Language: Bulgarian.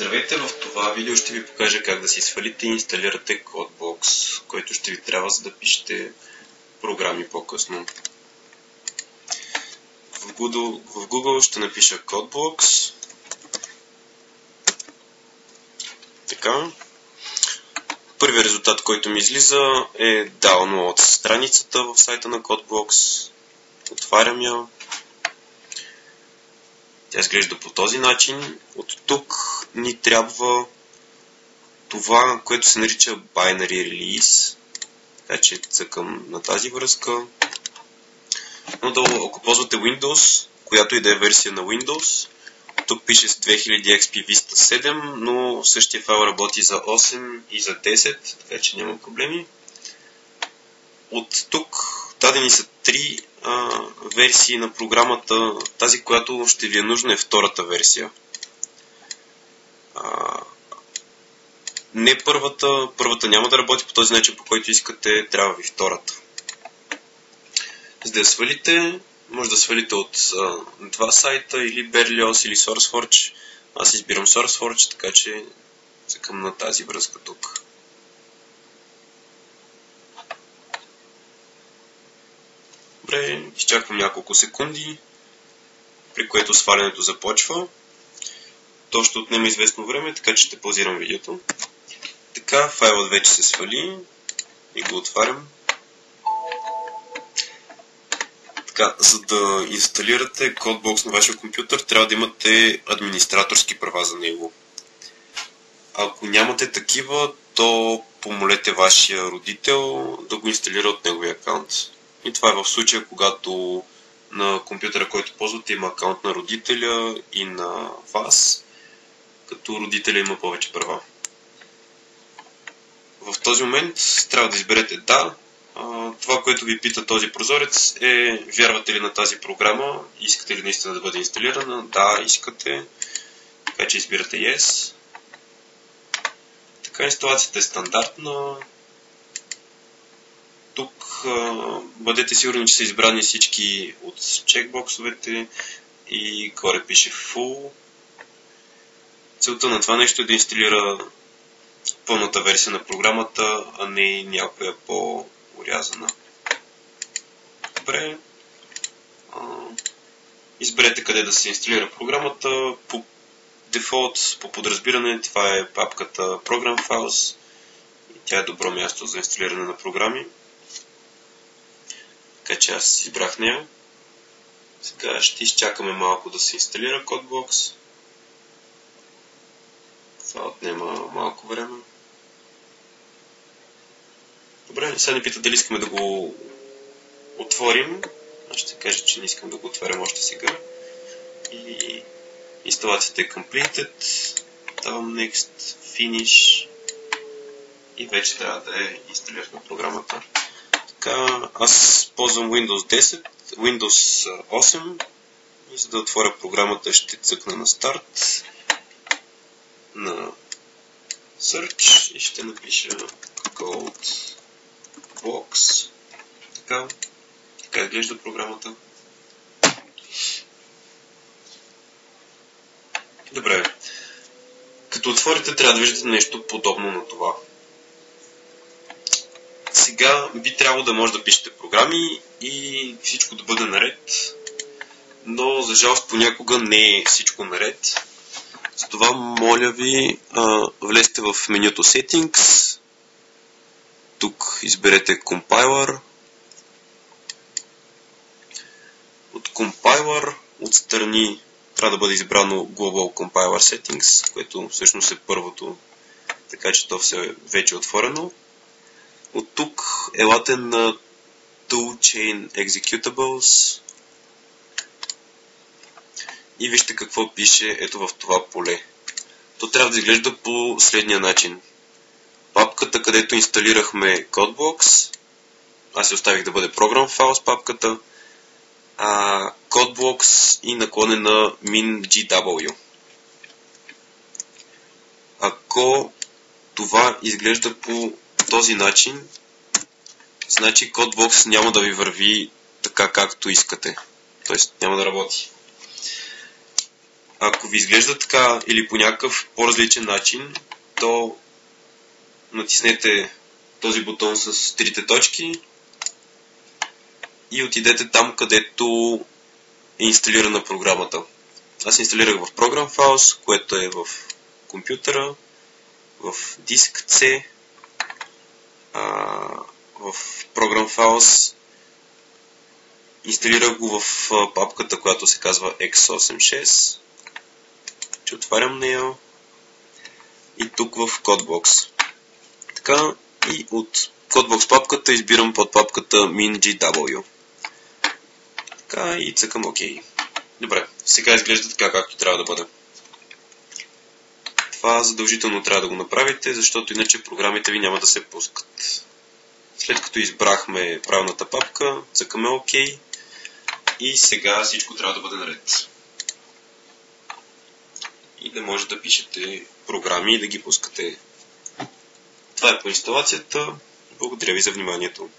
Здравейте, в това видео ще ви покажа как да си свалите и инсталирате CodeBox, който ще ви трябва за да пишете програми по-късно. В Google ще напиша CodeBox. Така. Първият резултат, който ми излиза е download страницата в сайта на CodeBox. Отварям я. Тя изглежда по този начин. От тук ни трябва това, което се нарича Binary Release. Така че цъкам на тази връзка. Надолу, ако ползвате Windows, която и да е версия на Windows, тук пише с 2000 XP Vista 7, но същия файл работи за 8 и за 10, така че няма проблеми. От тук дадени са три версии на програмата. Тази, която ще ви е нужна, е втората версия. Не първата. Първата няма да работи по този начин, по който искате. Трябва ви втората. За да я свалите, може да свалите от два сайта, или Berlioz, или SourceForge. Аз избирам SourceForge, така че цъкам на тази връзка тук. Добре, изчаквам няколко секунди, при което свалянето започва. То ще отнема известно време, така че ще паузирам видеото. Така, файлът вече се свали и го отварям. Така, за да инсталирате CodeBox на вашия компютър, трябва да имате администраторски права за него. Ако нямате такива, то помолете вашия родител да го инсталира от неговия акаунт. И това е в случая, когато на компютъра, който ползвате, има акаунт на родителя и на вас, като родителя има повече права. В този момент трябва да изберете да. Това, което ви пита този прозорец е: вярвате ли на тази програма? Искате ли наистина да бъде инсталирана? Да, искате. Така че избирате Yes. Така, инсталацията е стандартна. Тук бъдете сигурни, че са избрани всички от чекбоксовете и горе пише Full. Целта на това нещо е да инсталира пълната версия на програмата, а не някоя по-урязана. Добре. Изберете къде да се инсталира програмата. По дефолт, по подразбиране, това е папката Program Files. И тя е добро място за инсталиране на програми. Така че аз избрах нея. Сега ще изчакаме малко да се инсталира CodeBox. Това отнема малко време. Добре, сега ни пита дали искаме да го отворим. Аз ще кажа, че не искам да го отварям още сега. И инсталацията е completed. Давам Next, Finish. И вече трябва да е инсталирана програмата. Така, аз ползвам Windows 10, Windows 8. И за да отворя програмата, ще цъкна на Start, на Search и ще напиша CodeBox. Така изглежда програмата. Добре. Като отворите, трябва да виждате нещо подобно на това. Сега би трябвало да може да пишете програми и всичко да бъде наред, но за жалост понякога не е всичко наред. Затова моля ви, влезте в менюто Settings, тук изберете Compiler. От Compiler отстрани трябва да бъде избрано Global Compiler Settings, което всъщност е първото, така че то все е вече отворено. От тук елате на Toolchain Executables и вижте какво пише ето в това поле. То трябва да изглежда по следния начин. Папката, където инсталирахме CodeBox, аз се оставих да бъде Program Files папката, CodeBox и наклонена min.gw. Ако това изглежда по този начин, значи CodeBox няма да ви върви така както искате. Т.е. няма да работи. Ако ви изглежда така или по някакъв по-различен начин, то натиснете този бутон с трите точки и отидете там, където е инсталирана програмата. Аз инсталирах в Program Files, което е в компютъра, в диск C, в Program Files. Инсталирах го в папката, която се казва x86. Че отварям нея. И тук в CodeBox. Така, и от CodeBox папката избирам под папката MinGW. Така, и цъкам OK. Добре, сега изглежда така, както трябва да бъде. Това задължително трябва да го направите, защото иначе програмите ви няма да се пускат. След като избрахме правилната папка, цъкаме OK. И сега всичко трябва да бъде наред. И да може да пишете програми и да ги пускате. Това е по инсталацията. Благодаря ви за вниманието.